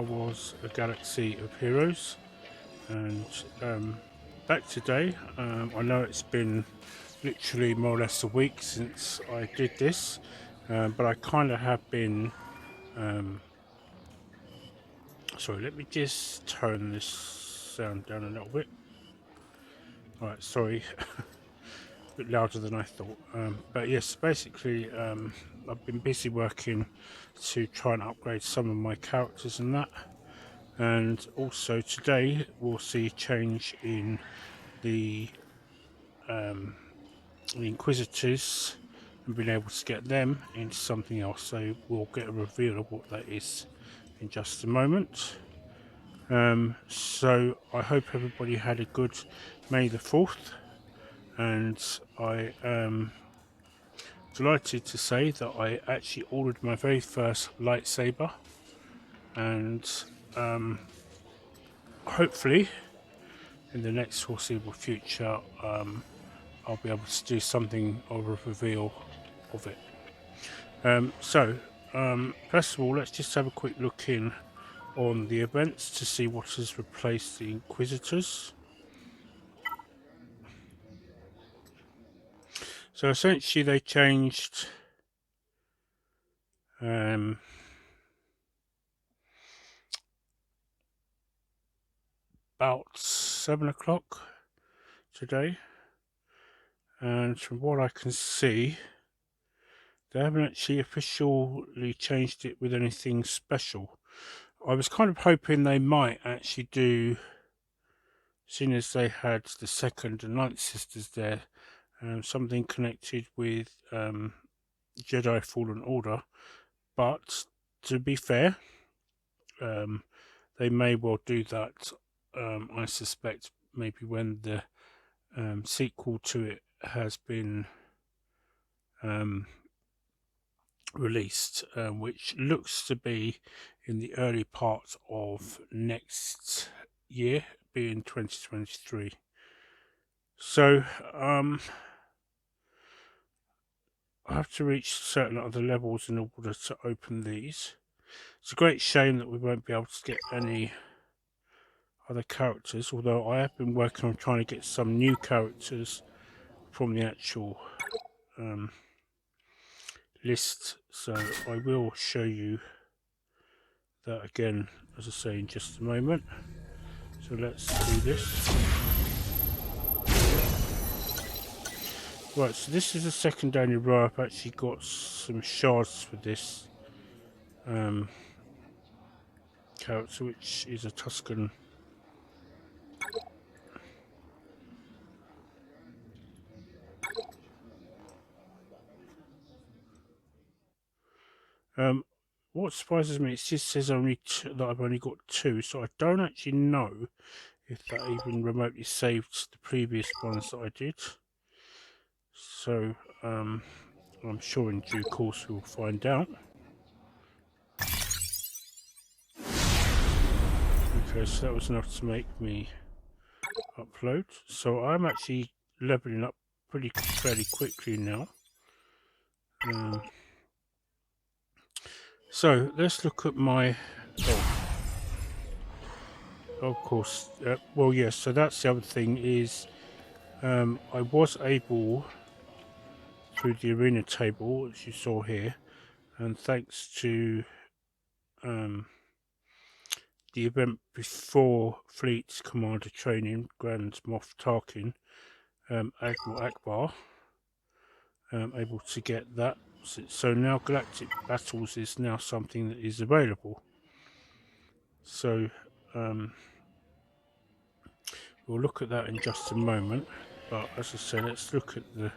was a Galaxy of Heroes, and back today. I know it's been literally more or less a week since I did this, but I kind of have been. Um, Sorry, let me just turn this sound down a little bit. Alright, sorry, a bit louder than I thought. But yes, basically, I've been busy working to try and upgrade some of my characters and that. And also today we'll see a change in the um, the Inquisitors and being able to get them into something else. So we'll get a reveal of what that is in just a moment. So I hope everybody had a good May the 4th, and I am delighted to say that I actually ordered my very first lightsaber, and hopefully in the next foreseeable future I'll be able to do something of a reveal of it. First of all, let's just have a quick look in on the events to see what has replaced the Inquisitors. So essentially they changed about 7 o'clock today, and from what I can see they haven't actually officially changed it with anything special. I was kind of hoping they might actually do, seeing as they had the second and ninth sisters there, something connected with Jedi Fallen Order, but to be fair, they may well do that. I suspect maybe when the sequel to it has been released, which looks to be in the early part of next year, being 2023. So I have to reach certain other levels in order to open these. It's a great shame that we won't be able to get any other characters, although I have been working on trying to get some new characters from the actual list, so I will show you that again, as I say, in just a moment. So let's do this. Right, so this is the second day in a row I've actually got some shards for this character, which is a Tuscan. What surprises me, it just says only that I've only got 2, so I don't actually know if that even remotely saved the previous ones that I did. So I'm sure in due course we'll find out. Okay, so that was enough to make me upload. So I'm actually leveling up fairly quickly now. So let's look at my. Of course. Well, yes. So that's the other thing is, I was able through the arena table, as you saw here, and thanks to the event before Fleet Commander Training, Grand Moff Tarkin, Admiral Akbar, able to get that. So now Galactic Battles is now something that is available. So we'll look at that in just a moment. But as I said, let's look at the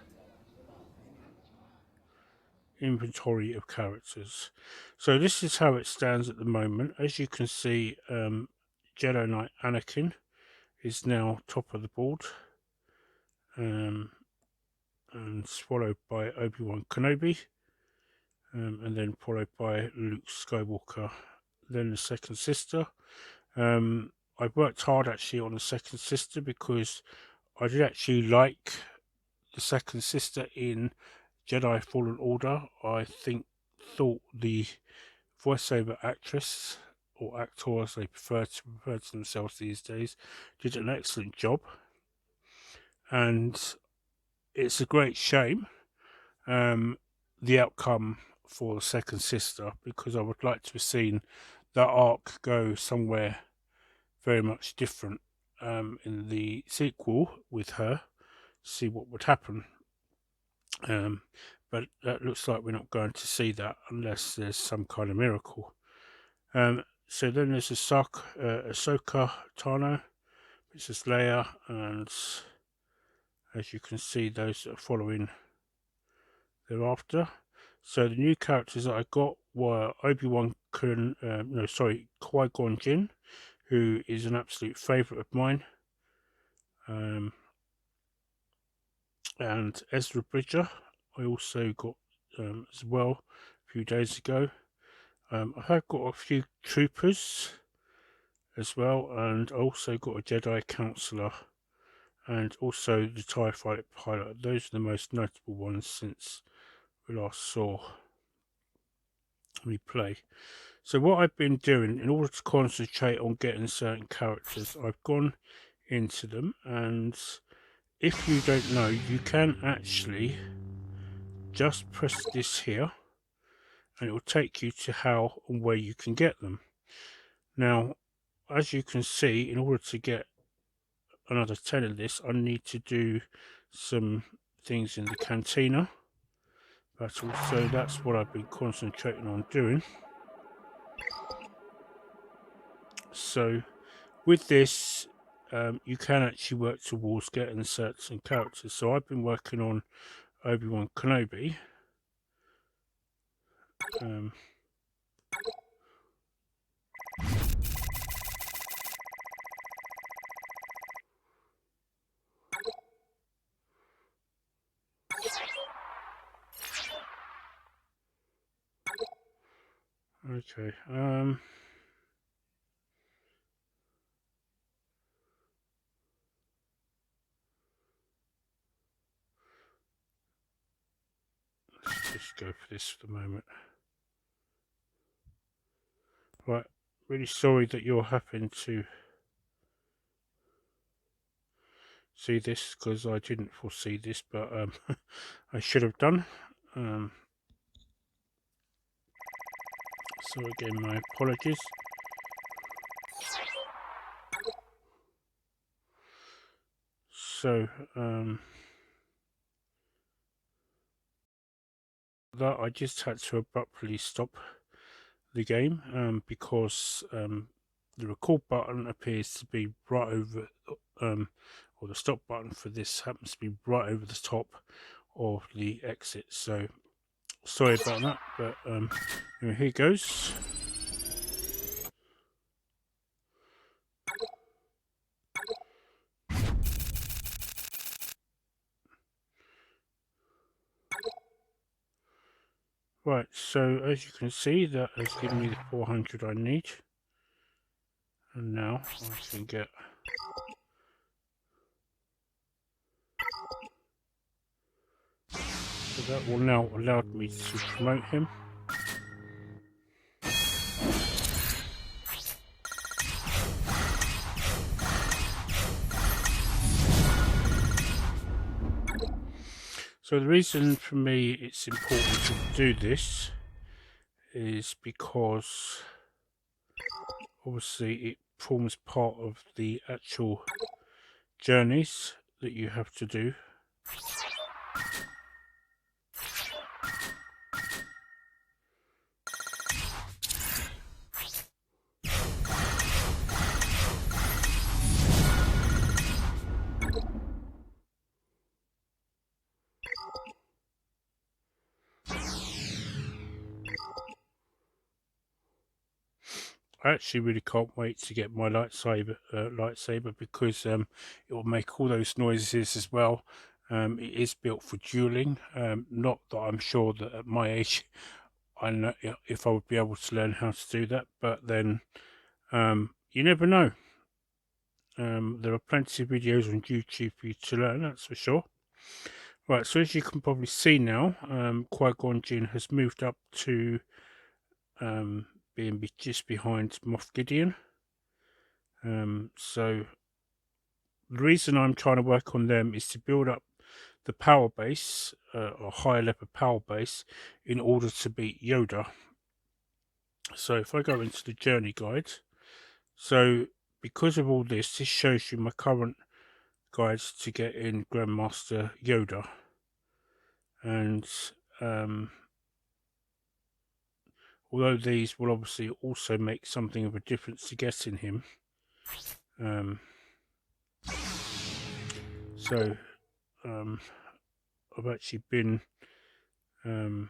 inventory of characters. So this is how it stands at the moment. As you can see, Jedi Knight Anakin is now top of the board, and followed by Obi-Wan Kenobi, and then followed by Luke Skywalker, then the second sister. I've worked hard actually on the second sister because I did actually like the second sister in Jedi Fallen Order. I thought the voiceover actress or actor, as they prefer to refer to themselves these days, did an excellent job. And it's a great shame, the outcome for the second sister, because I would like to have seen that arc go somewhere very much different in the sequel with her, see what would happen. But that looks like we're not going to see that unless there's some kind of miracle. So then there's Ahsoka Tano, Princess Leia, and as you can see, those that are following thereafter. So the new characters that I got were Qui-Gon Jinn, who is an absolute favourite of mine, and Ezra Bridger. I also got as well a few days ago. I have got a few troopers as well, and I also got a Jedi Counselor, and also the TIE Fighter Pilot. Those are the most notable ones since we last saw me play. So what I've been doing, in order to concentrate on getting certain characters, I've gone into them, and if you don't know, you can actually just press this here, and it will take you to how and where you can get them. Now, as you can see, in order to get another 10 of this, I need to do some things in the cantina, but also that's what I've been concentrating on doing. So with this, you can actually work towards getting certain characters. So I've been working on Obi-Wan Kenobi. Okay. Let's just go for this for the moment. Right. Really sorry that you're having to see this, because I didn't foresee this, but I should have done. So again, my apologies. So that I just had to abruptly stop the game because the record button appears to be right over, or the stop button for this happens to be right over the top of the exit. So sorry about that, but anyway, here goes. Right, so as you can see, that has given me the 400 I need. And now I can get so that will now allow me to promote him. So the reason for me it's important to do this is because obviously it forms part of the actual journeys that you have to do. I actually really can't wait to get my lightsaber because it will make all those noises as well. It is built for dueling. Not that I'm sure that at my age I know if I would be able to learn how to do that, but then you never know. There are plenty of videos on YouTube for you to learn, that's for sure. Right, so as you can probably see now, Qui-Gon Jinn has moved up to being just behind Moff Gideon. So the reason I'm trying to work on them is to build up the power base, or higher level power base, in order to beat Yoda. So if I go into the journey guide, so because of all this shows you my current guides to get in Grandmaster Yoda. And although these will obviously also make something of a difference to getting him, so I've actually been right,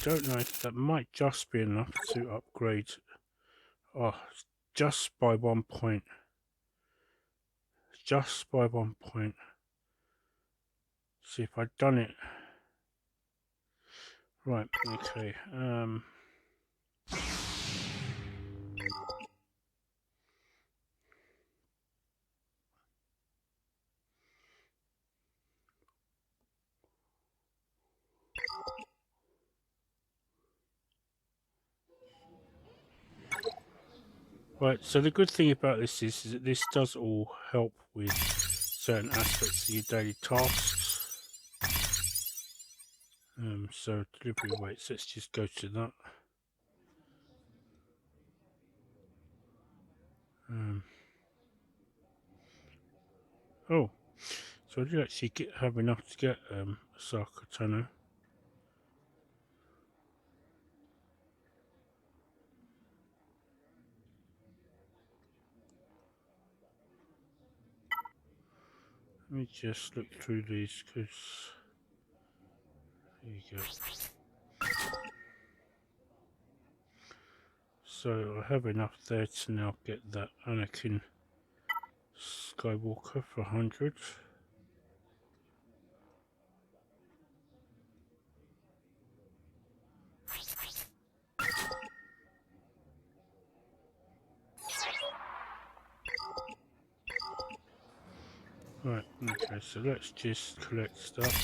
don't know if that might just be enough to upgrade. Oh, just by 1 point. Just by 1 point. See if I'd done it. Right, okay. Right, so the good thing about this is that this does all help with certain aspects of your daily tasks. So delivery weights, let's just go to that. Oh, so I did actually have enough to get Osaka Tano. Let me just look through these, because there you go. So I have enough there to now get that Anakin Skywalker for 100. Right, okay, so let's just collect stuff.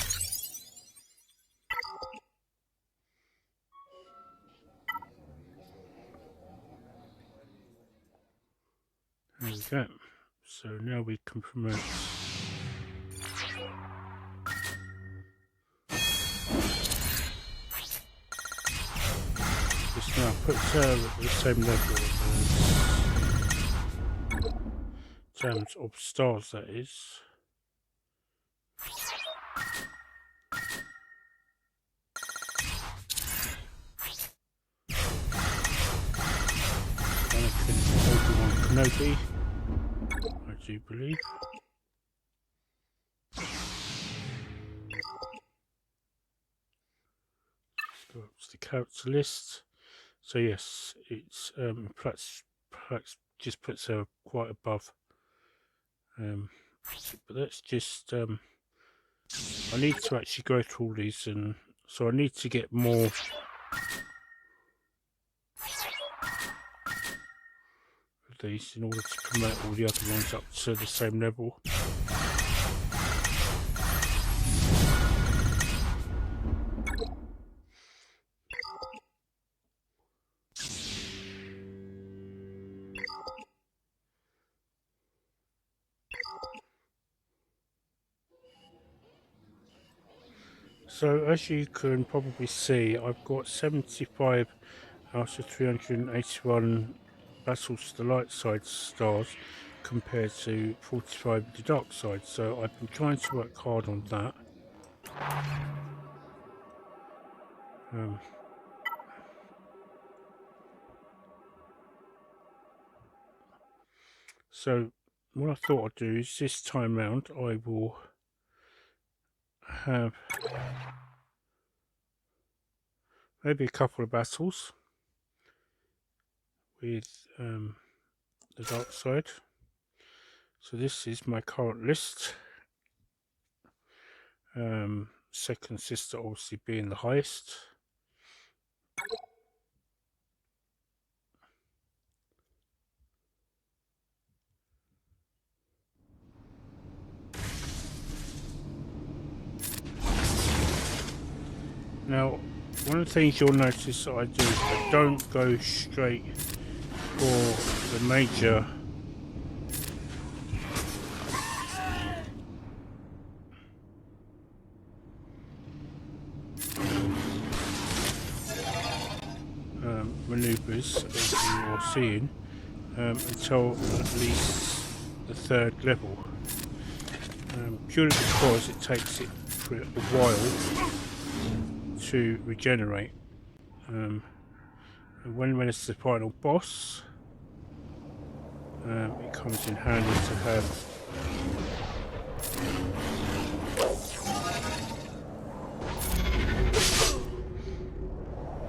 There we go. So now we can promote. This now puts her at the same level as, in terms of stars, that is. Anakin Obi-Wan Kenobi, I do believe. Go up to the character list. So yes, it's perhaps just puts her quite above. But let's just I need to actually go through all these, and so I need to get more of these in order to promote all the other ones up to the same level. So as you can probably see, I've got 75 out of 381 battles to the light side stars compared to 45 to the dark side. So I've been trying to work hard on that. So what I thought I'd do is this time round I will have maybe a couple of battles with the dark side. So this is my current list. Second sister obviously being the highest. Now, one of the things you'll notice that I do is I don't go straight for the major maneuvers, as you are seeing, until at least the third level. Purely because it takes it for a while to regenerate. And when it's the final boss, it comes in handy to have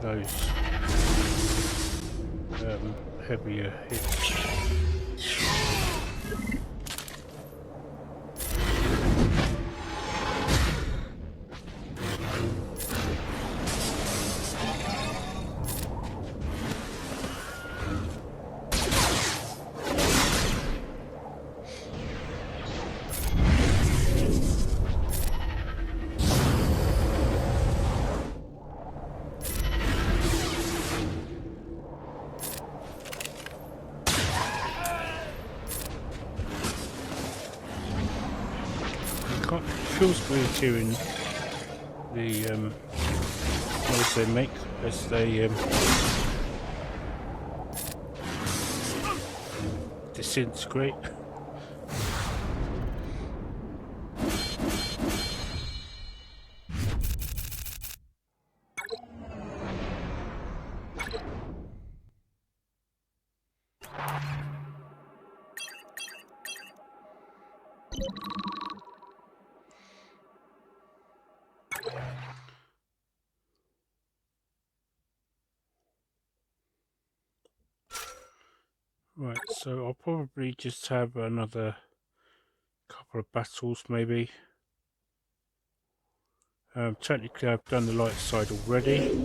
those heavier hits. It feels weird hearing the noise they make as they disintegrate. Right, so I'll probably just have another couple of battles maybe. Technically I've done the light side already.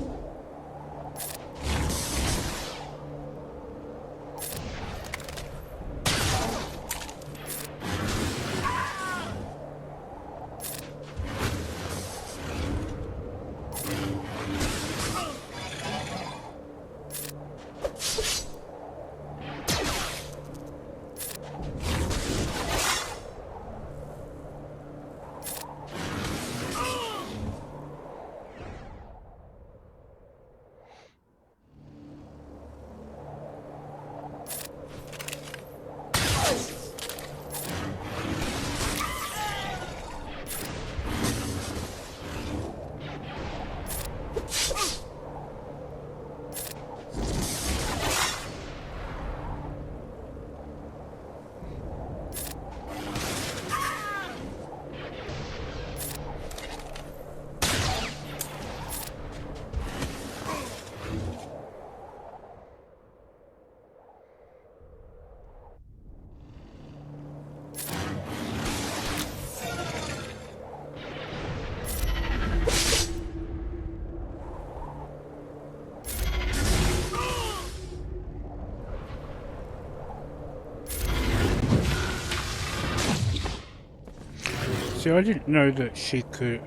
See, I didn't know that she could,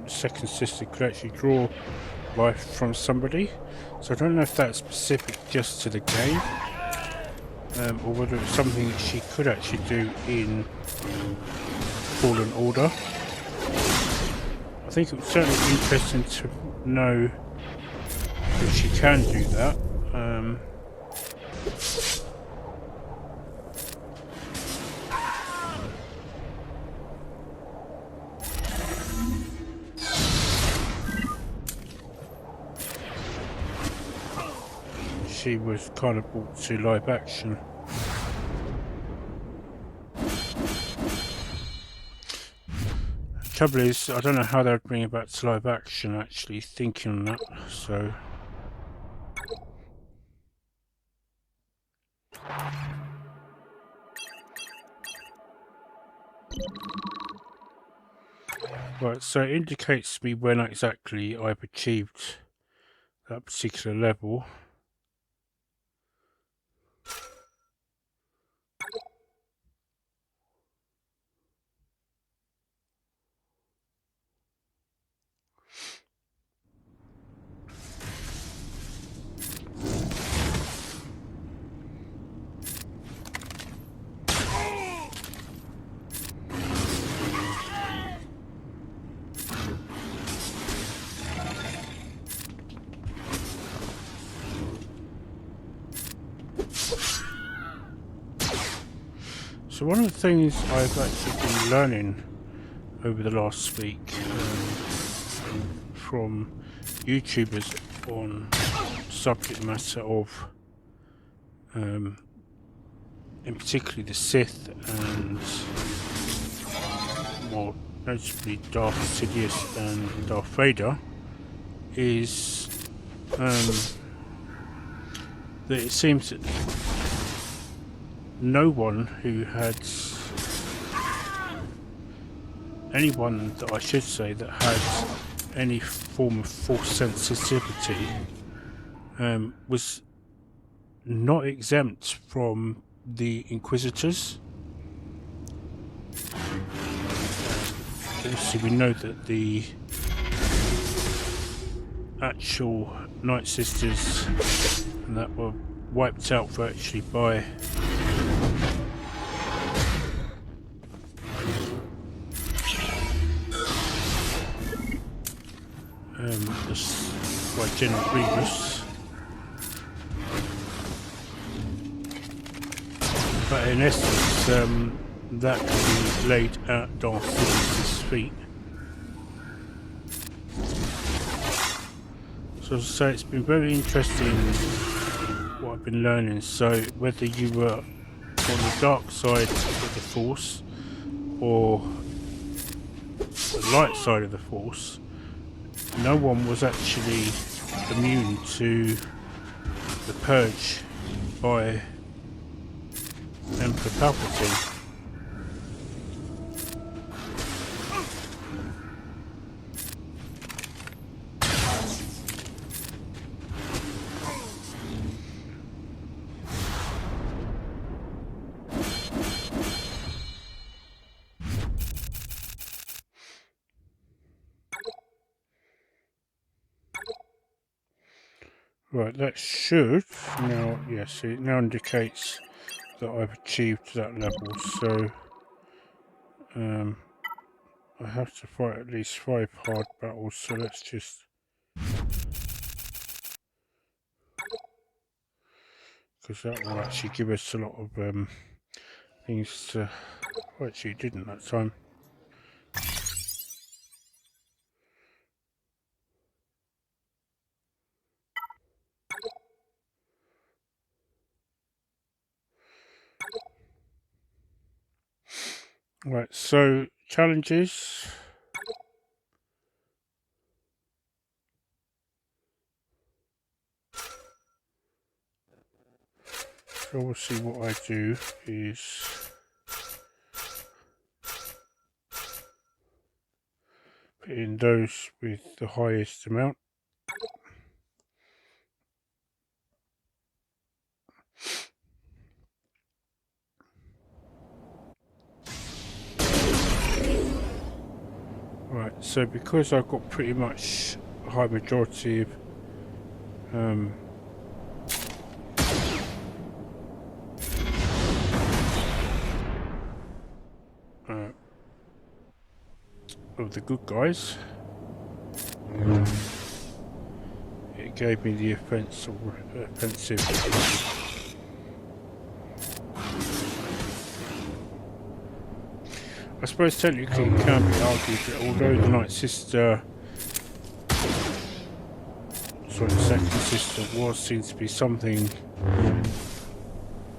second sister could actually draw life from somebody. So I don't know if that's specific just to the game, or whether it's something that she could actually do in Fallen Order. I think it would certainly be interesting to know if she can do that. She was kind of brought to live action. Trouble is, I don't know how they'd bring it back to live action, actually, thinking on that, so... Right, so it indicates me when exactly I've achieved that particular level. So one of the things I've actually been learning over the last week from YouTubers on subject matter of in particularly the Sith and more notably Darth Sidious and Darth Vader is that it seems that no one who had anyone that I should say that had any form of force sensitivity was not exempt from the Inquisitors. Obviously we know that the actual Night Sisters that were wiped out virtually by by General Grievous, but in essence that can be laid at Darth Sidious's feet. So as I say, it's been very interesting what I've been learning. So whether you were on the dark side of the Force or the light side of the Force, no one was actually immune to the purge by Emperor Palpatine. Right, that should now, yes, it now indicates that I've achieved that level, so I have to fight at least 5 hard battles, so let's just, because that will actually give us a lot of things to, well, actually it didn't that time. Right, so challenges. So obviously what I do is put in those with the highest amount. Right, so because I've got pretty much a high majority of the good guys, it gave me the offensive. I suppose technically it can be argued that although the Night Sister, sorry, the second sister was seen to be something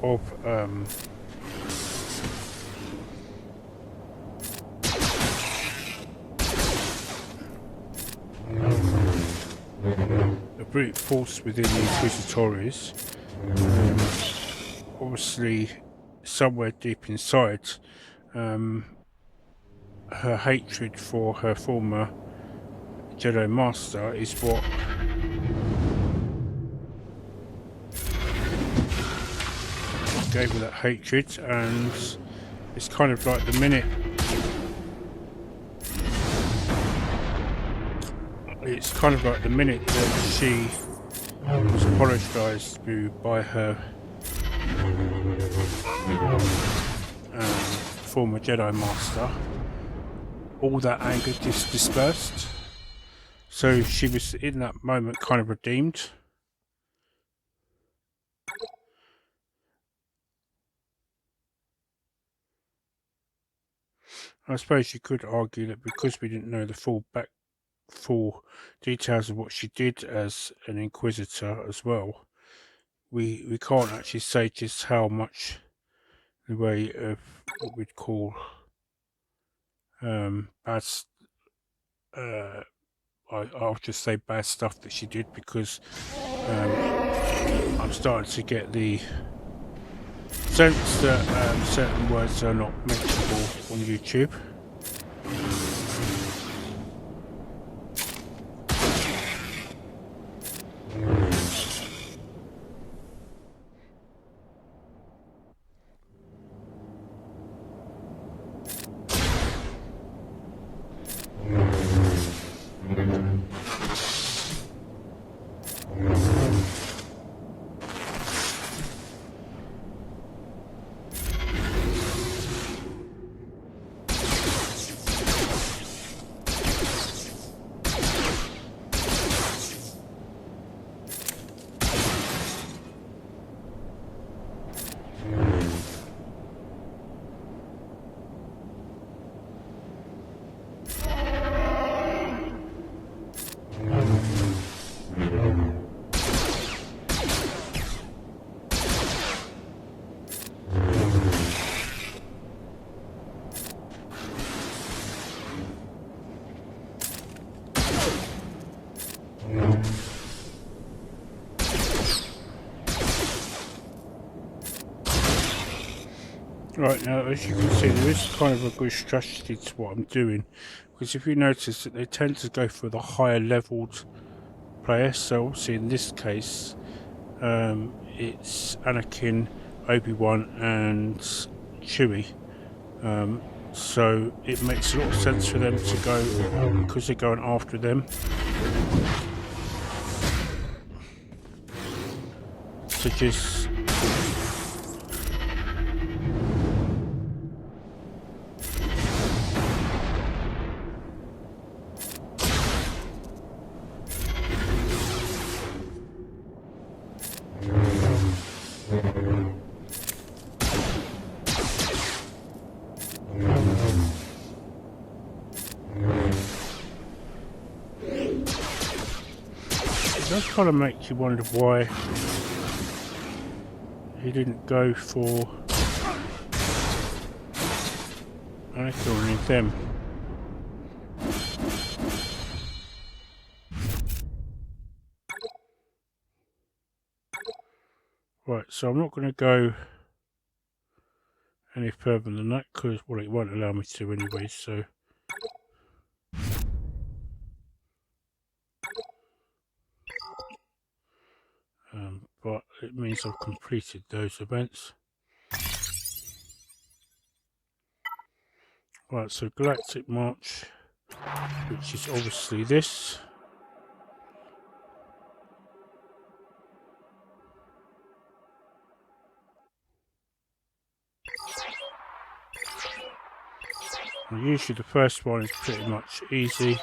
of a brute force within the Inquisitors, obviously somewhere deep inside her hatred for her former Jedi Master is what gave her that hatred, and it's kind of like the minute that she was apologised to by her former Jedi Master, all that anger just dispersed. So she was in that moment kind of redeemed. I suppose you could argue that because we didn't know the full details of what she did as an Inquisitor as well, we can't actually say just how much the way of what we'd call bad. I'll just say bad stuff that she did, because I'm starting to get the sense that certain words are not mentionable on YouTube. Right, now as you can see, there is kind of a good strategy to what I'm doing, because if you notice that they tend to go for the higher leveled player. So obviously in this case it's Anakin, Obi-Wan and Chewie, so it makes a lot of sense for them to go, because they're going after them, to just does kind of make you wonder why he didn't go for Anakin or any of them. Right, so I'm not going to go any further than that, because, well, it won't allow me to anyway, so but it means I've completed those events. Right, so Galactic March, which is obviously this. And usually the first one is pretty much easy.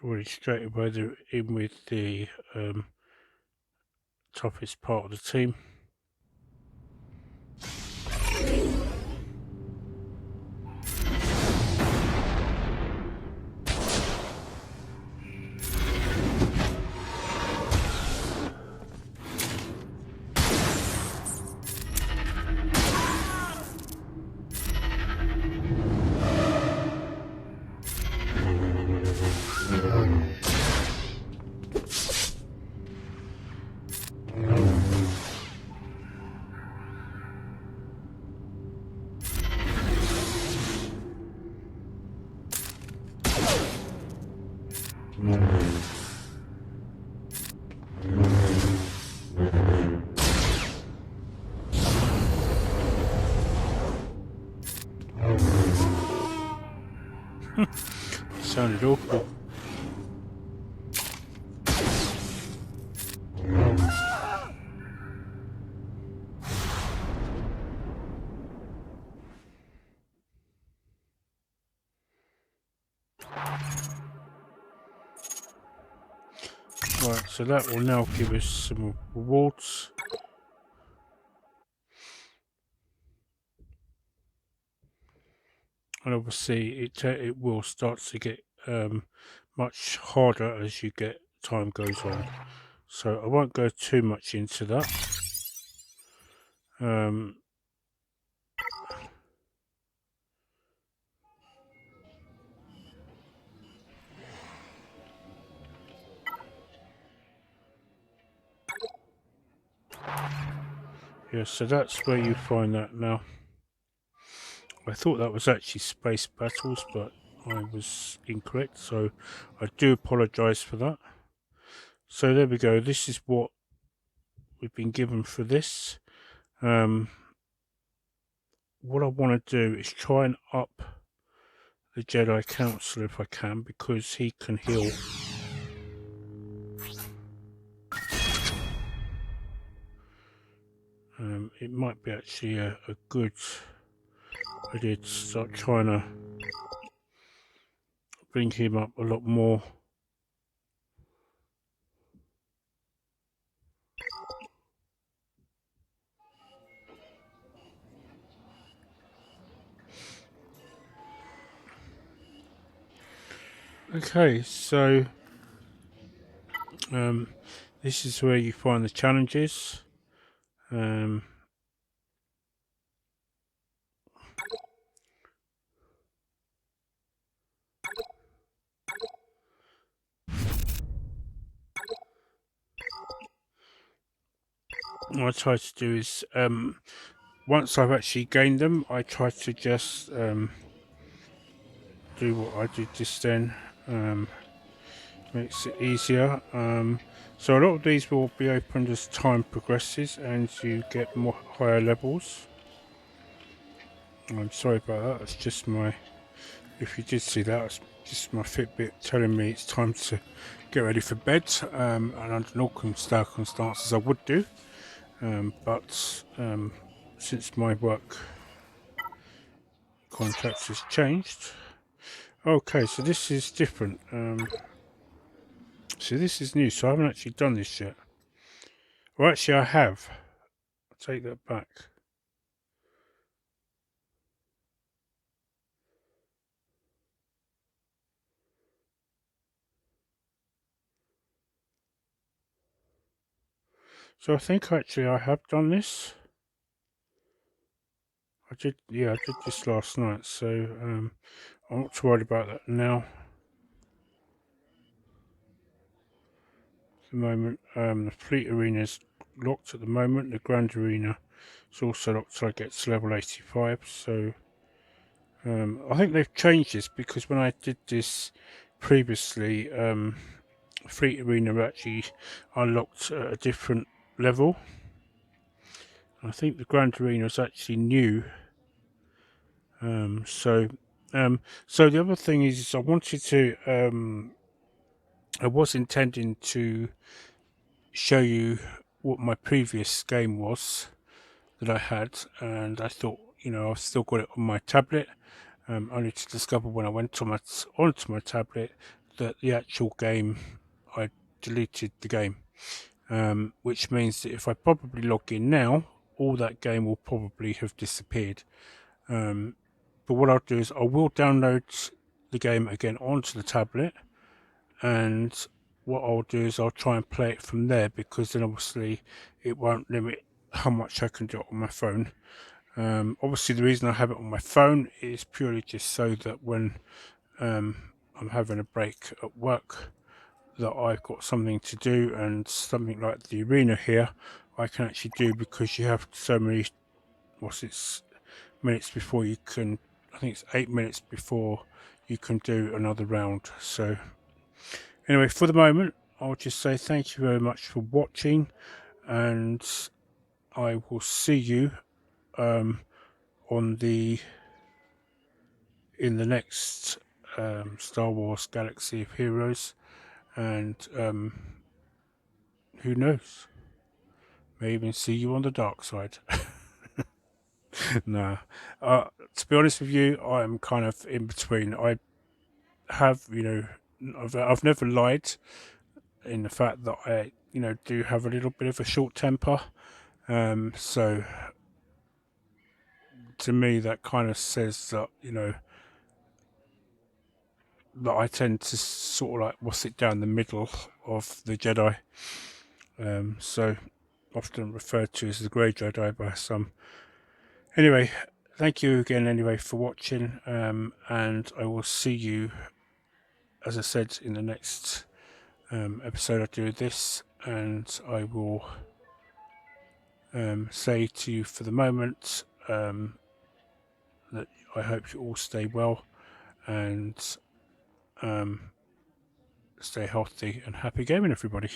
Already straight away they're in with the toughest part of the team. Sounded awful. Right, so that will now give us some rewards. And obviously it will start to get much harder as you get time goes on. So I won't go too much into that. Yeah, so that's where you find that now. I thought that was actually space battles, but I was incorrect, so I do apologise for that. So there we go, this is what we've been given for this. What I want to do is try and up the Jedi Council if I can, because he can heal. It might be actually a good idea to start trying to bring him up a lot more. Okay, so this is where you find the challenges. What I try to do is, once I've actually gained them, I try to just do what I did just then. Makes it easier. So a lot of these will be opened as time progresses and you get more higher levels. I'm sorry about that. It's just my. If you did see that, it's just my Fitbit telling me it's time to get ready for bed. And under normal circumstances, I would do. But since my work contract has changed. Okay, so this is different. So this is new, so I haven't actually done this yet. Well, actually, I have. I'll take that back. So I think actually I have done this. I did, yeah, I did this last night, so I'm not too worried about that now. At the moment, the fleet arena is locked at the moment. The grand arena is also locked till I get to level 85. So I think they've changed this, because when I did this previously, fleet arena actually unlocked at a different level. I think the grand arena is actually new. So the other thing is I wanted to. I was intending to show you what my previous game was that I had, and I thought, I've still got it on my tablet. Only to discover when I went onto my tablet that the actual game, I deleted the game, which means that if I probably log in now, all that game will probably have disappeared. But what I'll do is I will download the game again onto the tablet, and what I'll do is I'll try and play it from there, because then obviously it won't limit how much I can do it on my phone. Obviously the reason I have it on my phone is purely just so that when I'm having a break at work, that I've got something to do, and something like the arena here I can actually do, because you have so many, minutes before you can, I think it's 8 minutes before you can do another round. So anyway, for the moment, I'll just say thank you very much for watching, and I will see you in the next Star Wars Galaxy of Heroes, and who knows, may even see you on the dark side. Nah, to be honest with you, I'm kind of in between. I have, I've never lied in the fact that I, do have a little bit of a short temper. So to me, that kind of says that, that I tend to sort of like sit down the middle of the Jedi. So often referred to as the Grey Jedi by some. Anyway, thank you again anyway for watching, and I will see you, as I said, in the next episode I do this, and I will say to you for the moment that I hope you all stay well and stay healthy and happy gaming, everybody.